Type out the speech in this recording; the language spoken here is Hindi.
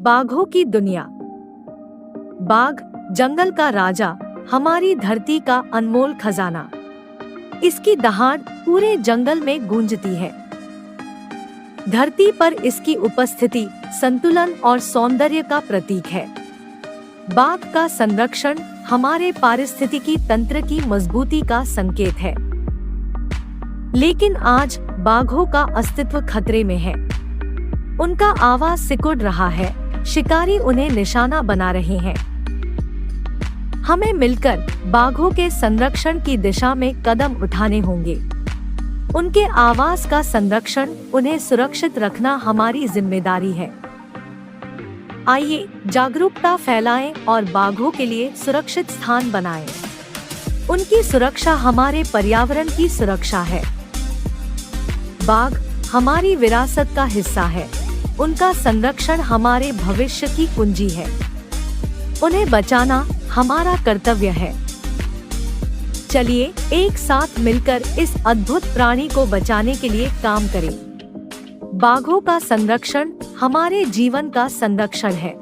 बाघों की दुनिया। बाघ, जंगल का राजा, हमारी धरती का अनमोल खजाना। इसकी दहाड़ पूरे जंगल में गूंजती है। धरती पर इसकी उपस्थिति संतुलन और सौंदर्य का प्रतीक है। बाघ का संरक्षण हमारे पारिस्थितिकी तंत्र की मजबूती का संकेत है। लेकिन आज बाघों का अस्तित्व खतरे में है। उनका आवाज सिकुड़ रहा है, शिकारी उन्हें निशाना बना रहे हैं। हमें मिलकर बाघों के संरक्षण की दिशा में कदम उठाने होंगे। उनके आवास का संरक्षण, उन्हें सुरक्षित रखना हमारी जिम्मेदारी है। आइए जागरूकता फैलाएं और बाघों के लिए सुरक्षित स्थान बनाएं। उनकी सुरक्षा हमारे पर्यावरण की सुरक्षा है। बाघ हमारी विरासत का हिस्सा है। उनका संरक्षण हमारे भविष्य की कुंजी है। उन्हें बचाना हमारा कर्तव्य है। चलिए एक साथ मिलकर इस अद्भुत प्राणी को बचाने के लिए काम करें। बाघों का संरक्षण हमारे जीवन का संरक्षण है।